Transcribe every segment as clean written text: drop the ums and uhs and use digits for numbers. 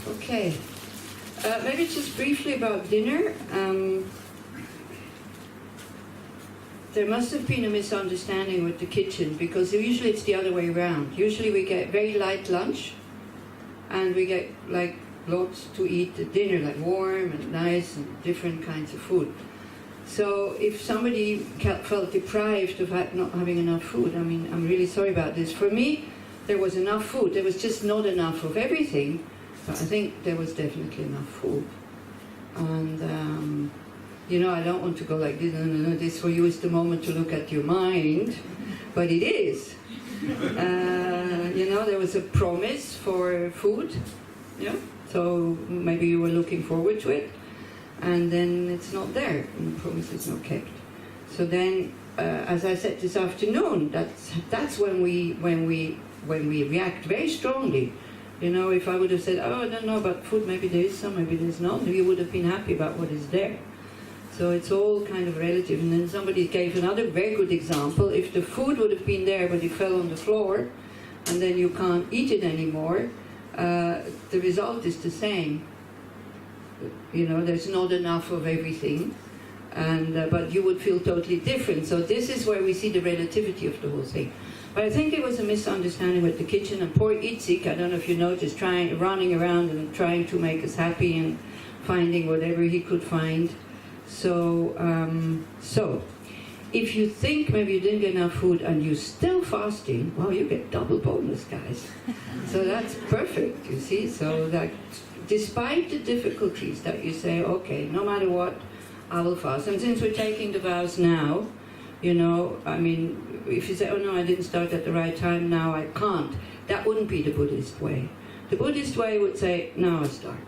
Okay. Maybe just briefly about dinner. There must have been a misunderstanding with the kitchen, because usually it's the other way around. Usually we get very light lunch, and we get like lots to eat at dinner, like warm and nice and different kinds of food. So if somebody felt deprived of not having enough food, I mean, I'm really sorry about this. For me, there was enough food. There was just not enough of everything, but I think there was definitely enough food. And you know, I don't want to go like this, no, this for you is the moment to look at your mind, but it is. You know, there was a promise for food, yeah? So maybe you were looking forward to it, and then it's not there, and the promise is not kept. So then, as I said this afternoon, that's when we react very strongly. You know, if I would have said, oh, I don't know about food, maybe there is some, maybe there's not, you would have been happy about what is there. So it's all kind of relative. And then somebody gave another very good example. If the food would have been there, but it fell on the floor, and then you can't eat it anymore, the result is the same. You know, there's not enough of everything, and but you would feel totally different. So this is where we see the relativity of the whole thing. But I think it was a misunderstanding with the kitchen, and poor Itzik, I don't know if you noticed, running around and trying to make us happy and finding whatever he could find. So, if you think maybe you didn't get enough food and you're still fasting, well, you get double bonus, guys. So that's perfect, you see. So that despite the difficulties that you say, okay, no matter what, I will fast. And since we're taking the vows now, you know, I mean, if you say, oh no, I didn't start at the right time, now I can't, that wouldn't be the Buddhist way. The Buddhist way would say, now I start.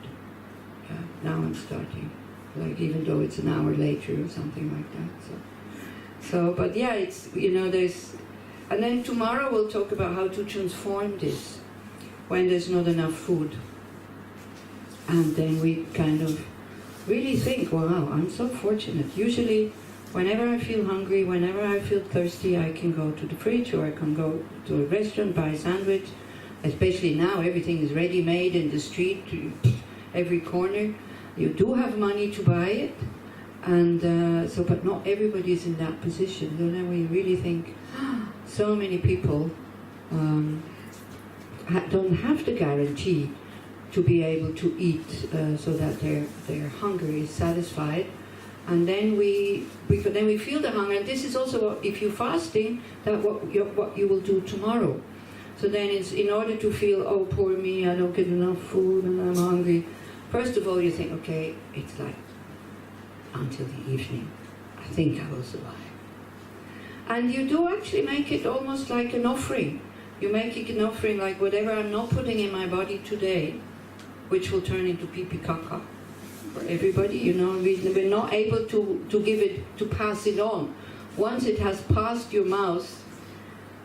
Yeah, now I'm starting. Like, even though it's an hour later or something like that. So, but yeah, it's, you know, there's, and then tomorrow we'll talk about how to transform this when there's not enough food. And then we kind of really think, wow, I'm so fortunate. Usually, whenever I feel hungry, whenever I feel thirsty, I can go to the fridge, or I can go to a restaurant, buy a sandwich. Especially now, everything is ready-made in the street, every corner. You do have money to buy it, and so, but not everybody is in that position. So then we really think, so many people don't have the guarantee to be able to eat so that their hunger is satisfied. And then we feel the hunger, and this is also what, if you're fasting, that what you will do tomorrow. So then it's in order to feel, oh poor me, I don't get enough food and I'm hungry. First of all, you think, okay, it's like until the evening. I think I will survive. And you do actually make it almost like an offering. You make it an offering like whatever I'm not putting in my body today, which will turn into pee-pee caca for everybody. You know, we're not able to give it, to pass it on. Once it has passed your mouth,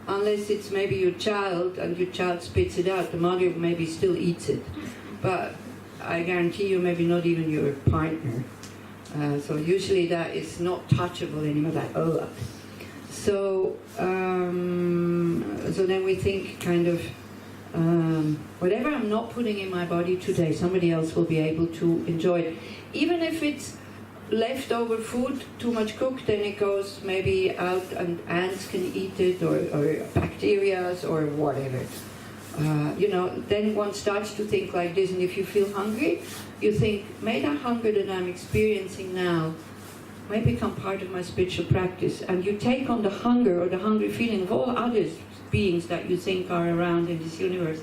unless it's maybe your child and your child spits it out, the mother maybe still eats it. But I guarantee you, maybe not even your partner. So usually that is not touchable anymore, like, oh. So then we think kind of, whatever I'm not putting in my body today, somebody else will be able to enjoy it. Even if it's leftover food, too much cooked, then it goes maybe out and ants can eat it, or bacteria, or whatever. You know, then one starts to think like this, and if you feel hungry, you think, may that hunger that I'm experiencing now may become part of my spiritual practice. And you take on the hunger or the hungry feeling of all other beings that you think are around in this universe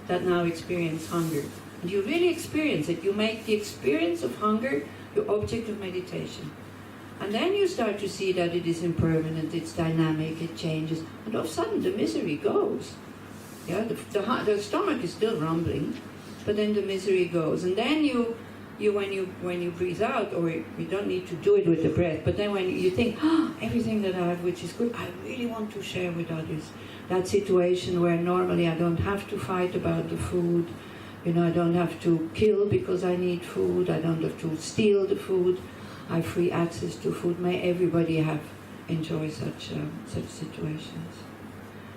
that now experience hunger. And you really experience it. You make the experience of hunger your object of meditation. And then you start to see that it is impermanent, it's dynamic, it changes, and all of a sudden the misery goes. Yeah, the stomach is still rumbling, but then the misery goes. And then when you breathe out, or you don't need to do it with the breath, but then when you think, everything that I have which is good, I really want to share with others. That situation where normally I don't have to fight about the food, you know, I don't have to kill because I need food, I don't have to steal the food, I have free access to food. May everybody enjoy such situations.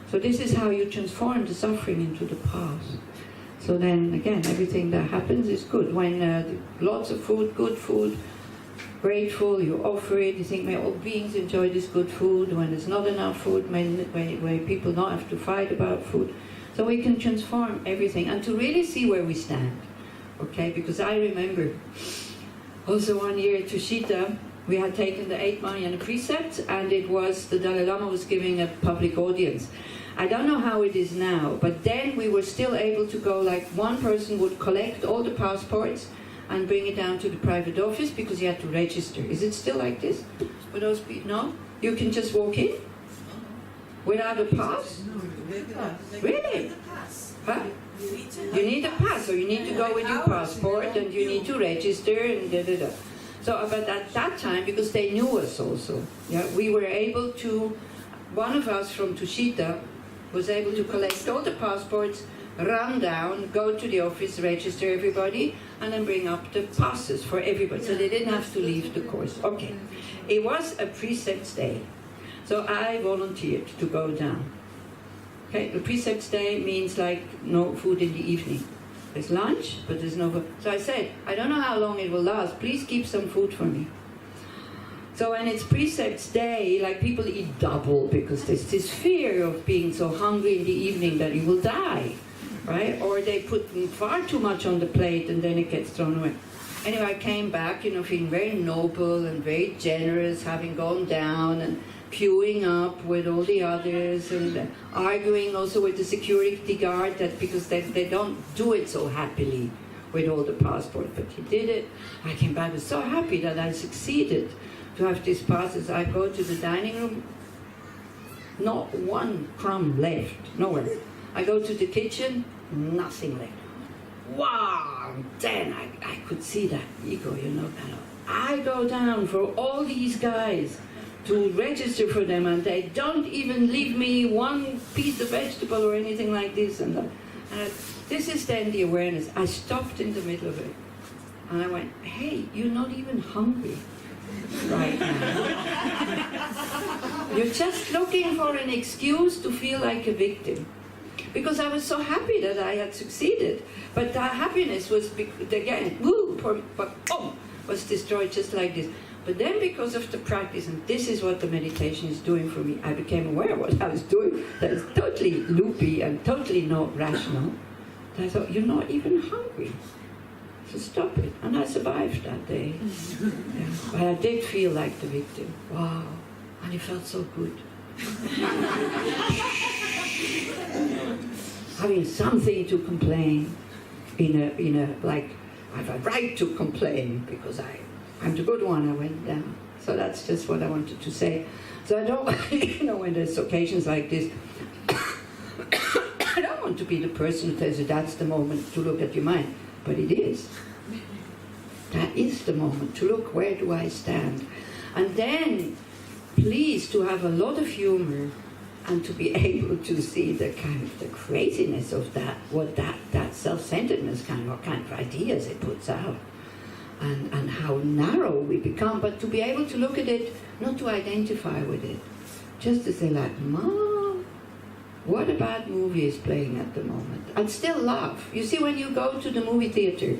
So this is how you transform the suffering into the path. So then again, everything that happens is good. When lots of food, good food, grateful, you offer it, you think, may all beings enjoy this good food. When there's not enough food, when people don't have to fight about food. So we can transform everything and to really see where we stand. Okay, because I remember also one year at Tushita, we had taken the 8 Mahayana precepts, and it was, the Dalai Lama was giving a public audience. I don't know how it is now, but then we were still able to go, like one person would collect all the passports and bring it down to the private office because you had to register. Is it still like this? For those people, no? You can just walk in without a pass? Really? Huh? You need a pass, so you need to go with your passport and you need to register and da-da-da. So, but at that time, because they knew us also, yeah, we were able to, one of us from Tushita was able to collect all the passports, run down, go to the office, register everybody, and then bring up the passes for everybody. So they didn't have to leave the course. Okay. It was a precepts day. So I volunteered to go down. Okay, the precepts day means like no food in the evening. There's lunch, but there's no food. So I said, I don't know how long it will last. Please keep some food for me. So when it's precepts day, like people eat double because there's this fear of being so hungry in the evening that you will die, right? Or they put far too much on the plate and then it gets thrown away. Anyway, I came back, feeling very noble and very generous, having gone down and queuing up with all the others and arguing also with the security guard that because they don't do it so happily with all the passports, but he did it. I came back, I was so happy that I succeeded to have these passes. I go to the dining room, not one crumb left, nowhere. I go to the kitchen, nothing left. Wow! Then I could see that ego, I go down for all these guys to register for them, and they don't even leave me one piece of vegetable or anything like this. And this is then the awareness. I stopped in the middle of it, and I went, hey, you're not even hungry right now. You're just looking for an excuse to feel like a victim. Because I was so happy that I had succeeded. But that happiness was, again, was destroyed just like this. But then because of the practice, and this is what the meditation is doing for me, I became aware of what I was doing that is totally loopy and totally not rational. And I thought, you're not even hungry. So stop it. And I survived that day. Yeah. But I did feel like the victim. Wow. And it felt so good. Having something to complain in a like, I have a right to complain because I'm the good one, I went down. So that's just what I wanted to say. So I don't, when there's occasions like this, I don't want to be the person who tells you that's the moment to look at your mind, but it is. That is the moment to look, where do I stand? And then, please, to have a lot of humor and to be able to see the kind of the craziness of that, what that self-centeredness what kind of ideas it puts out. And how narrow we become, but to be able to look at it, not to identify with it, just to say like, Mom, what a bad movie is playing at the moment, and still laugh. You see, when you go to the movie theater,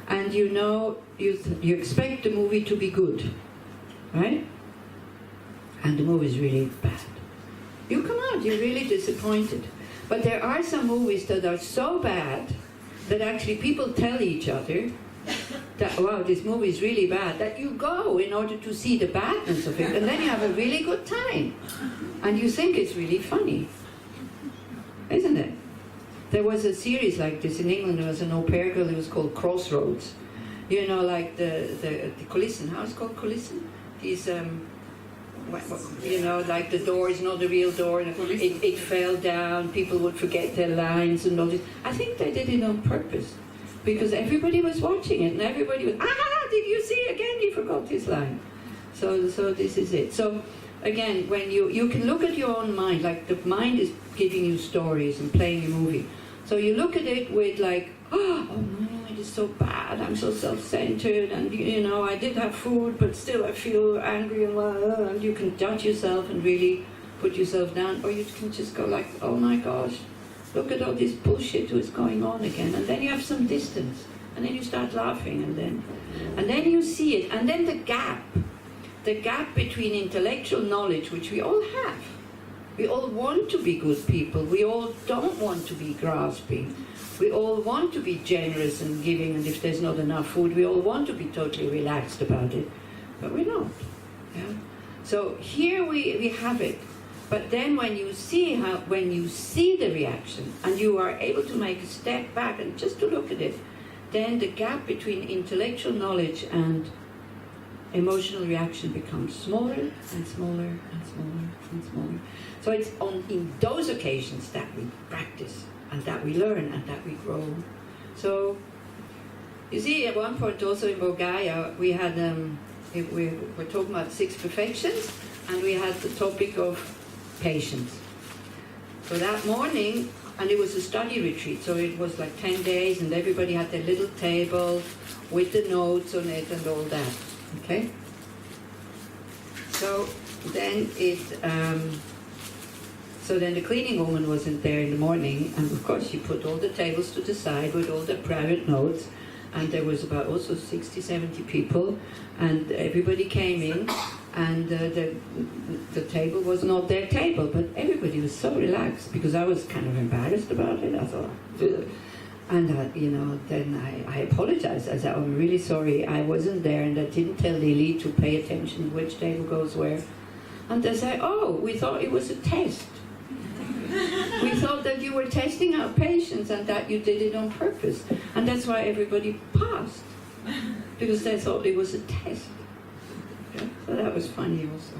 and you expect the movie to be good, right? And the movie is really bad. You come out, you're really disappointed. But there are some movies that are so bad that actually people tell each other that, wow, this movie is really bad, that you go in order to see the badness of it, and then you have a really good time. And you think it's really funny. Isn't it? There was a series like this in England. There was an au pair girl, it was called Crossroads. Like the Kulissen, how is it called, Kulissen? These, like the door is not a real door, and it fell down, people would forget their lines and all this. I think they did it on purpose. Because everybody was watching it, and everybody was, did you see again? He forgot his line. So this is it. So again, when you can look at your own mind, like the mind is giving you stories and playing a movie. So you look at it with like, oh no, it is so bad. I'm so self-centered, and I did have food, but still I feel angry and you can judge yourself and really put yourself down, or you can just go like, oh my gosh, look at all this bullshit who's going on again. And then you have some distance, and then you start laughing, and then you see it, and then the gap between intellectual knowledge, which we all have. We all want to be good people. We all don't want to be grasping. We all want to be generous and giving, and if there's not enough food, we all want to be totally relaxed about it. But we're not. Yeah? So here we have it. But then when you see the reaction, and you are able to make a step back and just to look at it, then the gap between intellectual knowledge and emotional reaction becomes smaller and smaller and smaller and smaller. So it's in those occasions that we practice and that we learn and that we grow. So you see, at one point also in Bogaya, we had we were talking about 6 perfections, and we had the topic of patience. So that morning, and it was a study retreat, so it was like 10 days, and everybody had their little table with the notes on it and all that. Okay? So then the cleaning woman wasn't there in the morning, and of course she put all the tables to the side with all the private notes, and there was about also 60, 70 people, and everybody came in, and the table was not their table, but everybody was so relaxed, because I was kind of embarrassed about it. I thought, ugh. And then I apologized. I said, I'm really sorry, I wasn't there, and I didn't tell Lily to pay attention which table goes where. And they said, oh, we thought it was a test. We thought that you were testing our patience and that you did it on purpose. And that's why everybody passed, because they thought it was a test. Okay? So that was funny also.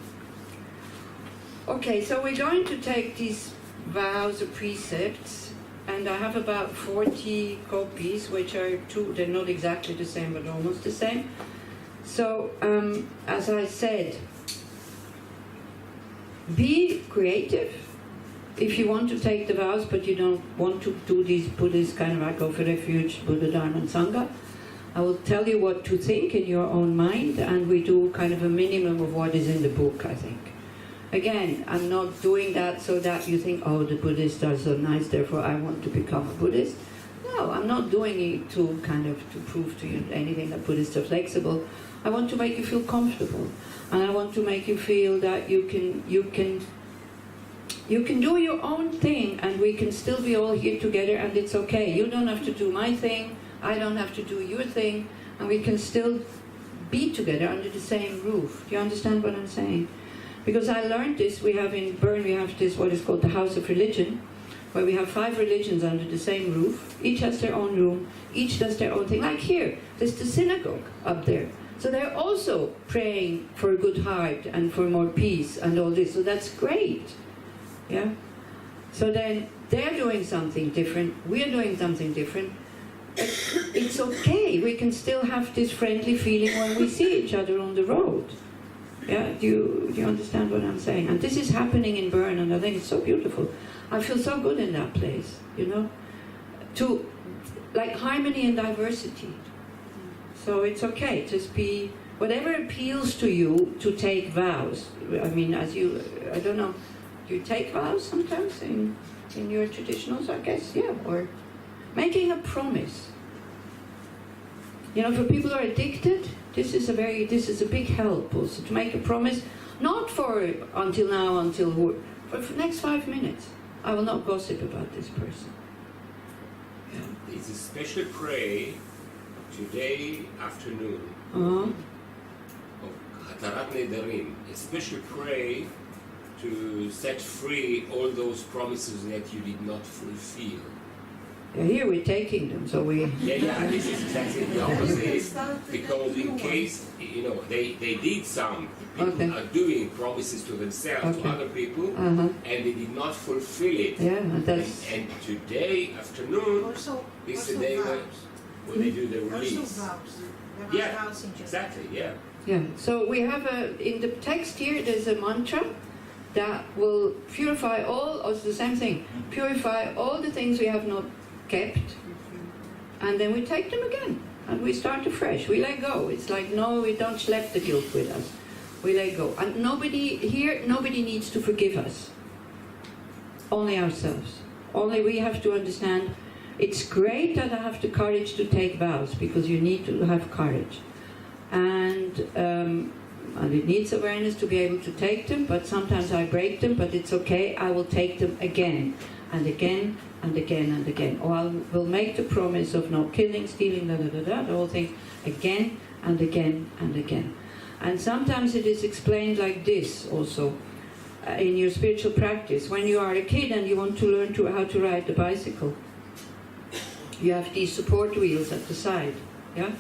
Okay, so we're going to take these vows or precepts, and I have about 40 copies, which are they're not exactly the same, but almost the same. So, as I said, be creative. If you want to take the vows, but you don't want to do these Buddhist kind of, I go for refuge, Buddha, Dharma, and Sangha, I will tell you what to think in your own mind, and we do kind of a minimum of what is in the book, I think. Again, I'm not doing that so that you think, oh, the Buddhists are so nice, therefore I want to become a Buddhist. No, I'm not doing it to kind of to prove to you anything that Buddhists are flexible. I want to make you feel comfortable, and I want to make you feel that you can do your own thing, and we can still be all here together, and it's okay. You don't have to do my thing, I don't have to do your thing, and we can still be together under the same roof. Do you understand what I'm saying? Because I learned this, we have in Bern, we have this, what is called the House of Religion, where we have 5 religions under the same roof. Each has their own room, each does their own thing. Like here, there's the synagogue up there. So they're also praying for a good heart and for more peace and all this, so that's great. Yeah? So then they're doing something different, we're doing something different. It's okay, we can still have this friendly feeling when we see each other on the road. Yeah, do you understand what I'm saying? And this is happening in Bern, and I think it's so beautiful. I feel so good in that place, you know? To, like, harmony and diversity. So it's okay, just be, whatever appeals to you to take vows. I mean, I don't know, do you take vows sometimes in your traditionals, I guess? Yeah, or making a promise. You know, for people who are addicted, this is a big help also, to make a promise, not for until now, for the next 5 minutes. I will not gossip about this person. Yeah. It's a special prayer today afternoon Uh-huh. of Hatarat Nedarim, a special prayer to set free all those promises that you did not fulfill. Yeah, here we're taking them, so we... Yeah, this is exactly the opposite, because in case, you know, they did some, people are doing promises to themselves, to other people, and they did not fulfill it. Yeah, that's... And today afternoon, is the day when they do the release. Yeah, exactly, yeah. Yeah, so we have in the text here, there's a mantra that will purify all, or it's the same thing, purify all the things we have not kept, and then we take them again, and we start afresh. We let go. It's like, no, we don't schlep the guilt with us. We let go. And nobody needs to forgive us. Only ourselves. Only we have to understand, it's great that I have the courage to take vows, because you need to have courage. And it needs awareness to be able to take them, but sometimes I break them, but it's okay, I will take them again, and again, and again, and again. Or I will make the promise of not killing, stealing, the whole thing, again, and again, and again. And sometimes it is explained like this also, in your spiritual practice. When you are a kid and you want to learn how to ride the bicycle, you have these support wheels at the side, yeah?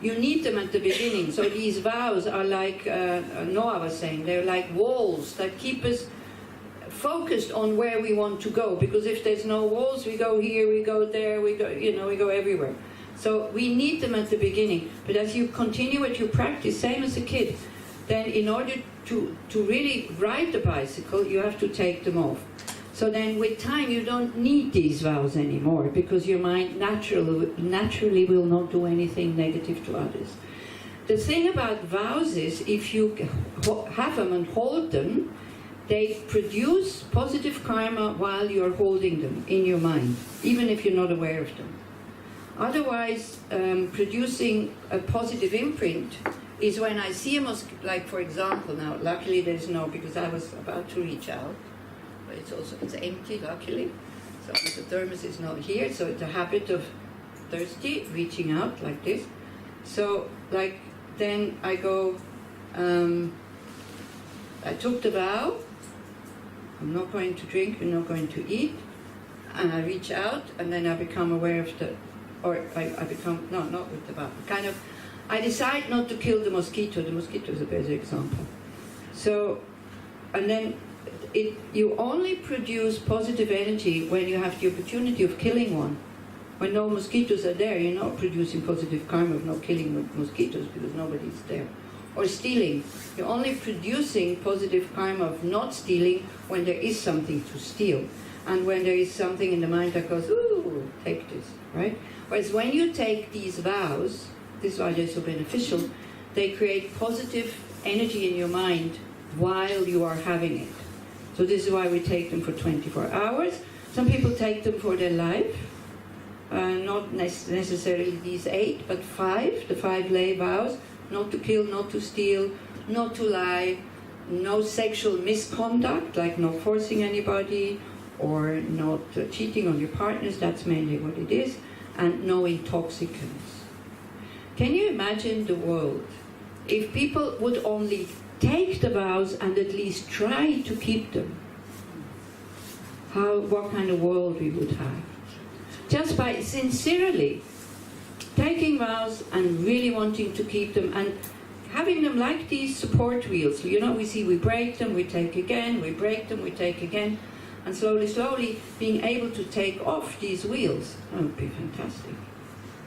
You need them at the beginning. So these vows are like Noah was saying, they're like walls that keep us focused on where we want to go. Because if there's no walls, we go here, we go there, we go, we go everywhere. So we need them at the beginning. But as you continue with your practice, same as a kid, then in order to really ride the bicycle, you have to take them off. So then with time, you don't need these vows anymore, because your mind naturally will not do anything negative to others. The thing about vows is, if you have them and hold them, they produce positive karma while you're holding them in your mind, even if you're not aware of them. Otherwise, producing a positive imprint is when I see a mosquito, like for example, now luckily there's no, because I was about to reach out, but it's empty luckily, so the thermos is not here, so it's a habit of thirsty, reaching out like this. So like then I go, I took the vow, I'm not going to drink, I'm not going to eat, and I reach out, and then I become aware of I become, no, not with the vow, kind of, I decide not to kill the mosquito is a better example. So, and then you only produce positive energy when you have the opportunity of killing one. When no mosquitoes are there, you're not producing positive karma of not killing mosquitoes because nobody's there. Or stealing, you're only producing positive karma of not stealing when there is something to steal. And when there is something in the mind that goes, ooh, take this, right? Whereas when you take these vows, this is why they're so beneficial, they create positive energy in your mind while you are having it. So this is why we take them for 24 hours. Some people take them for their life, not necessarily these 8, but 5, the 5 lay vows: not to kill, not to steal, not to lie, no sexual misconduct, like not forcing anybody, or not cheating on your partners, that's mainly what it is, and no intoxicants. Can you imagine the world if people would only take the vows and at least try to keep them? What kind of world we would have? Just by sincerely taking vows and really wanting to keep them, and having them like these support wheels. We break them, we take again, we break them, we take again, and slowly, slowly being able to take off these wheels. That would be fantastic.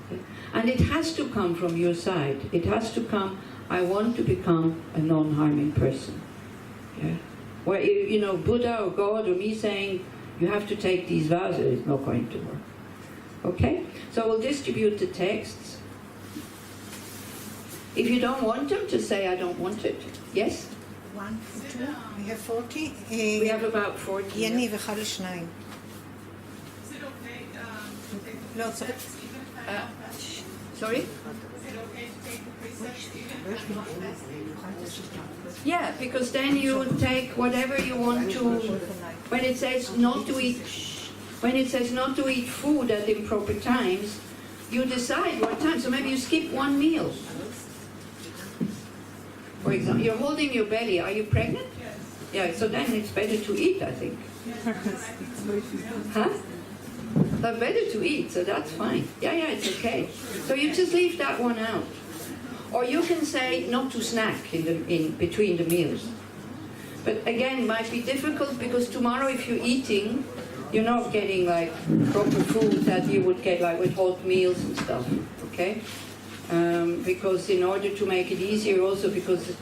Okay? And it has to come from your side. It has to come, I want to become a non-harming person. Yeah? Where, Buddha or God or me saying, you have to take these vows, it's not going to work. Okay? So we'll distribute the texts. If you don't want them, just say, I don't want it. Yes? 1, 2, we have 40. We have about 40. יניב, 1 ל-2. Is it okay? לא, צריך. Sorry? Is it okay to take the precepts even? Yeah, because then you take whatever you want to. When it says not to eat food at improper times, you decide what time. So maybe you skip one meal. For example, you're holding your belly. Are you pregnant? Yes. Yeah. So then it's better to eat, I think. Huh? But better to eat, so that's fine. Yeah, it's okay. So you just leave that one out. Or you can say not to snack in between the meals. But again, might be difficult because tomorrow if you're eating, you're not getting like proper food that you would get like with hot meals and stuff, okay? Because in order to make it easier also, because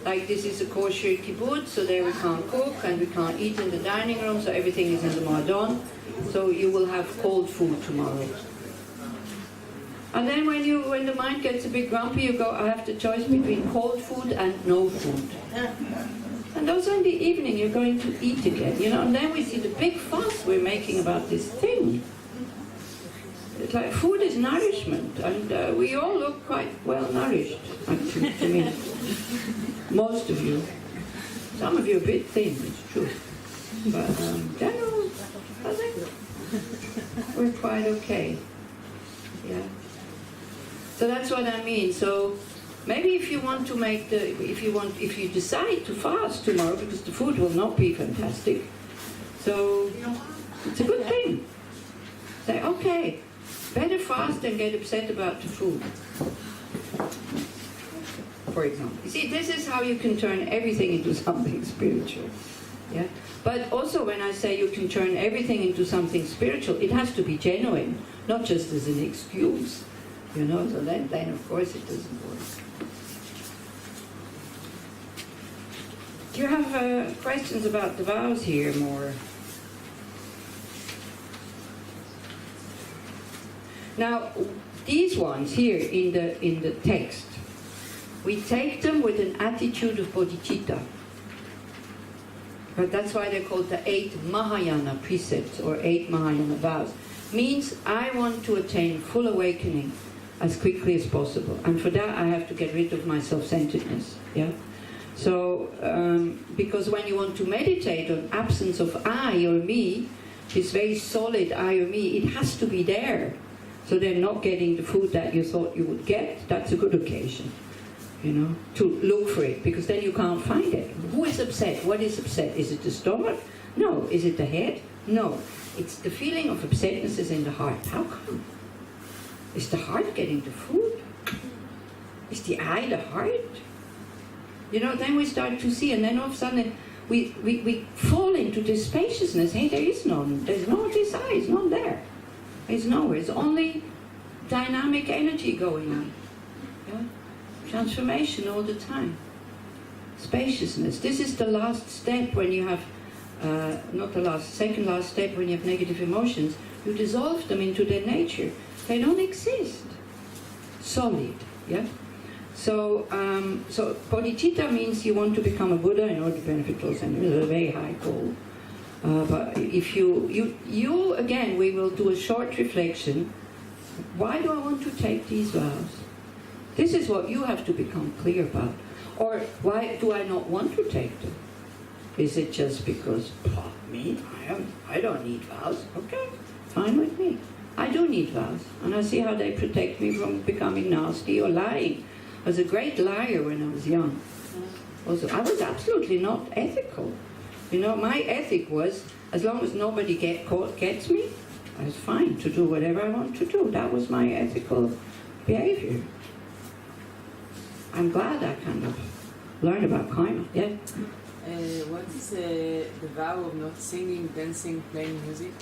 like this is a kosher kibbutz, so there we can't cook and we can't eat in the dining room, so everything is in the ma'adon. So you will have cold food tomorrow. And then when the mind gets a bit grumpy, you go, I have the choice between cold food and no food. And And also in the evening you're going to eat again, you know, and then we see the big fuss we're making about this thing. It's like food is nourishment, and we all look quite well nourished, actually, to me. Most of you. Some of you are a bit thin, it's true. But general, I think we're quite okay. Yeah. So that's what I mean. So maybe if you want to make if you decide to fast tomorrow, because the food will not be fantastic, so it's a good thing. Say, okay, better fast than get upset about the food. For example. You see, this is how you can turn everything into something spiritual. Yeah? But also when I say you can turn everything into something spiritual, it has to be genuine, not just as an excuse. You know, so then of course it doesn't work. Do you have questions about the vows here more? Now, these ones here in the text, we take them with an attitude of bodhicitta. But that's why they're called the 8 Mahayana precepts or 8 Mahayana vows. Means I want to attain full awakening as quickly as possible. And for that I have to get rid of my self-centeredness. Yeah? So, because when you want to meditate on absence of I or me, this very solid I or me, it has to be there. So they're not getting the food that you thought you would get. That's a good occasion, you know, to look for it, because then you can't find it. Who is upset? What is upset? Is it the stomach? No. Is it the head? No. It's the feeling of upsetness is in the heart. How come? Is the heart getting the food? Is the eye the heart? You know, then we start to see, and then all of a sudden we fall into this spaciousness. Hey, there is none. There's no this eye. It's not there. It's nowhere. It's only dynamic energy going on. Yeah? Transformation all the time. Spaciousness. This is the last step when you have, not the last, second last step when you have negative emotions. You dissolve them into their nature. They don't exist. Solid. Yeah? So, so bodhicitta means you want to become a Buddha in order to benefit those, and it's a very high goal. But if you again, we will do a short reflection. Why do I want to take these vows? This is what you have to become clear about. Or why do I not want to take them? Is it just because, me, I don't need vows? Okay, fine with me. I do need vows, and I see how they protect me from becoming nasty or lying. I was a great liar when I was young. Also, I was absolutely not ethical. You know, my ethic was, as long as nobody gets me, I was fine to do whatever I want to do. That was my ethical behavior. I'm glad I kind of learned about karma. Yeah? What is the vow of not singing, dancing, playing music?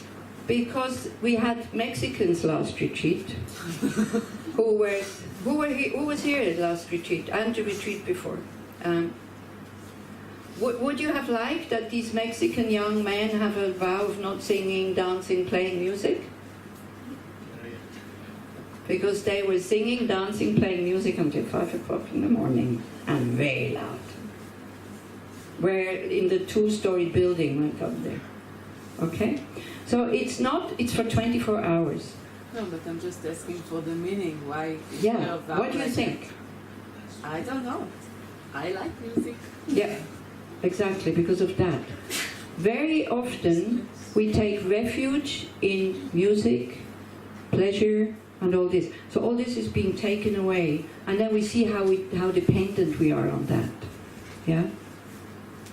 Because we had Mexicans last retreat who was here at last retreat and the retreat before. Would you have liked that these Mexican young men have a vow of not singing, dancing, playing music? Because they were singing, dancing, playing music until 5 o'clock in the morning, and very loud. We're in the 2-story building went up there. Okay? So it's for 24 hours. No, but I'm just asking for the meaning. Why? Yeah. What do you think? I don't know. I like music. Yeah. Exactly, because of that. Very often we take refuge in music, pleasure, and all this. So all this is being taken away, and then we see how dependent we are on that. Yeah?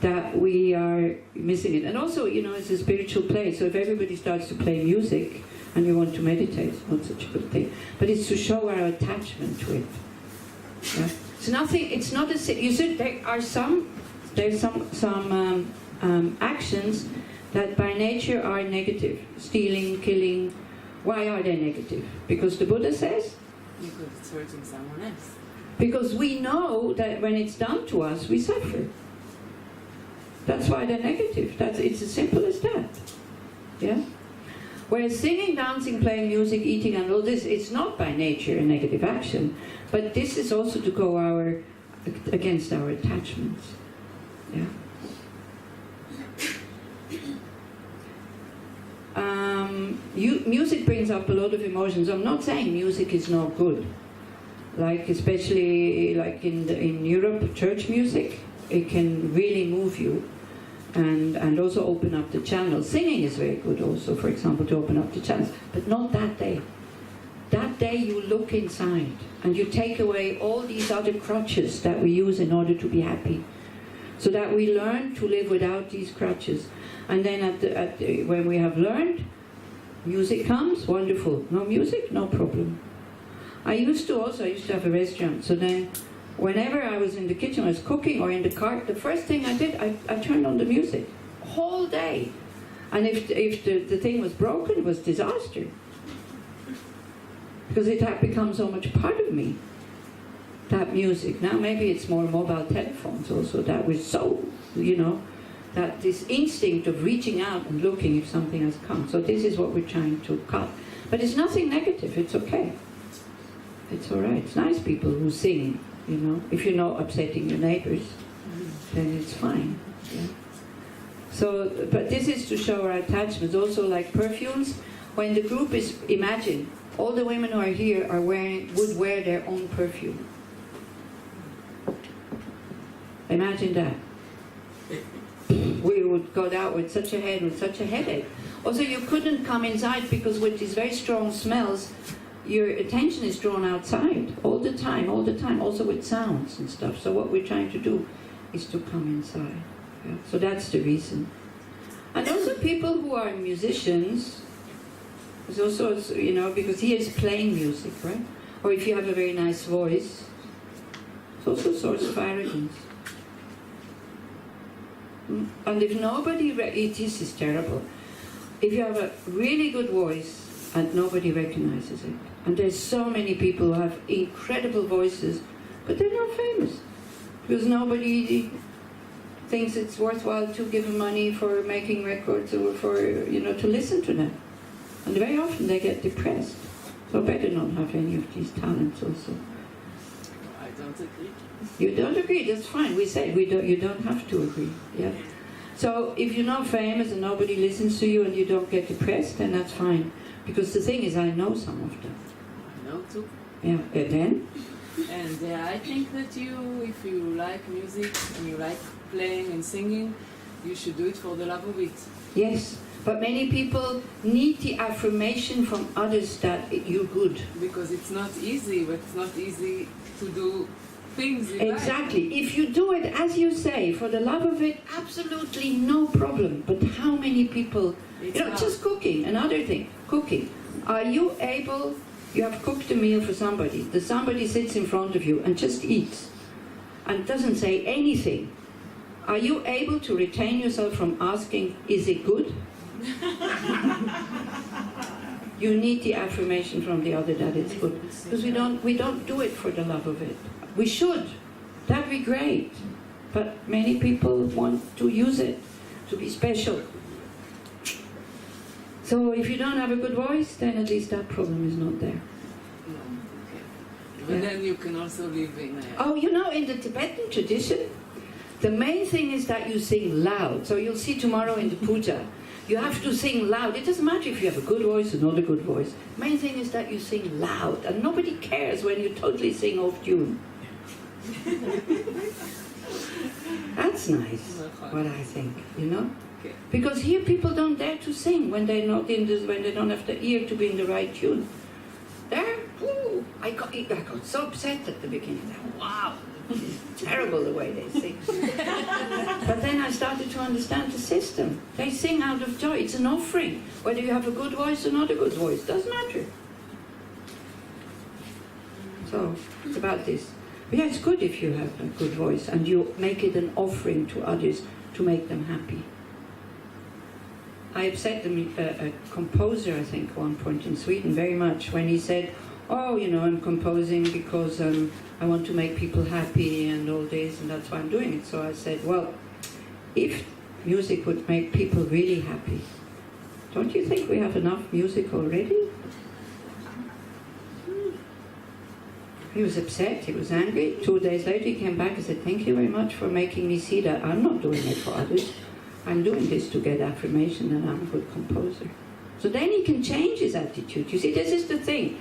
That we are missing it. And also, you know, it's a spiritual place, so if everybody starts to play music and you want to meditate, it's not such a good thing. But it's to show our attachment to it. Yeah? It's not a... You said there's some actions that by nature are negative. Stealing, killing. Why are they negative? Because the Buddha says? Because it's hurting someone else. Because we know that when it's done to us, we suffer. That's why they're negative. It's as simple as that. Yeah? Whereas singing, dancing, playing music, eating and all this, it's not by nature a negative action. But this is also to go against our attachments. Yeah. music brings up a lot of emotions. I'm not saying music is not good. Like, especially like in Europe, church music, it can really move you and also open up the channels. Singing is very good also, for example, to open up the channels, but not that day. That day you look inside and you take away all these other crutches that we use in order to be happy, so that we learn to live without these crutches. And then when we have learned, music comes, wonderful. No music, no problem. I used to have a restaurant, so then whenever I was in the kitchen, I was cooking or in the car, the first thing I did, I turned on the music, whole day. And if the thing was broken, it was disaster. Because it had become so much part of me, that music. Now maybe it's more mobile telephones also, that we're so, that this instinct of reaching out and looking if something has come. So this is what we're trying to cut. But it's nothing negative, it's okay. It's all right. It's nice people who sing, If you're not upsetting your neighbors, then it's fine. Yeah? So, but this is to show our attachments. Also, like perfumes, when the group is, imagine, all the women who are here would wear their own perfume. Imagine that. We would go out with such a headache. Also, you couldn't come inside because with these very strong smells, your attention is drawn outside all the time, also with sounds and stuff. So what we're trying to do is to come inside. Yeah? So that's the reason. And also people who are musicians, is also, because he is playing music, right? Or if you have a very nice voice, it's also a source of arrogance. And if nobody, this is terrible. If you have a really good voice and nobody recognizes it, and there's so many people who have incredible voices, but they're not famous, because nobody thinks it's worthwhile to give them money for making records or for, to listen to them. And very often they get depressed. So better not have any of these talents also. I don't agree. You don't agree, that's fine. We said you don't have to agree. Yeah. So if you're not famous and nobody listens to you and you don't get depressed, then that's fine. Because the thing is, I know some of them. I know too. Yeah, and then? And I think that if you like music and you like playing and singing, you should do it for the love of it. Yes, but many people need the affirmation from others that you're good. Because it's not easy, but it's not easy to do things you exactly. like. If you do it, as you say, for the love of it, absolutely no problem. But how many people, just cooking, another thing, cooking. Are you able, you have cooked a meal for somebody, the somebody sits in front of you and just eats and doesn't say anything. Are you able to retain yourself from asking, is it good? You need the affirmation from the other that it's good. Because we don't do it for the love of it. We should. That'd be great. But many people want to use it to be special. So if you don't have a good voice, then at least that problem is not there. No, okay. But then you can also live in in the Tibetan tradition, the main thing is that you sing loud. So you'll see tomorrow in the puja, you have to sing loud. It doesn't matter if you have a good voice or not a good voice. Main thing is that you sing loud, and nobody cares when you totally sing off tune. That's nice, what I think, Okay. Because here people don't dare to sing when they're not when they don't have the ear to be in the right tune. There, I got so upset at the beginning. Wow, it's terrible the way they sing. But then I started to understand the system. They sing out of joy. It's an offering. Whether you have a good voice or not a good voice, doesn't matter. So it's about this. But yeah, it's good if you have a good voice and you make it an offering to others to make them happy. I upset a composer, I think, one point in Sweden very much when he said, I'm composing because I want to make people happy and all this, and that's why I'm doing it. So I said, well, if music would make people really happy, don't you think we have enough music already? He was upset, he was angry. 2 days later he came back and said, thank you very much for making me see that I'm not doing it for others. I'm doing this to get affirmation that I'm a good composer. So then he can change his attitude. You see, this is the thing.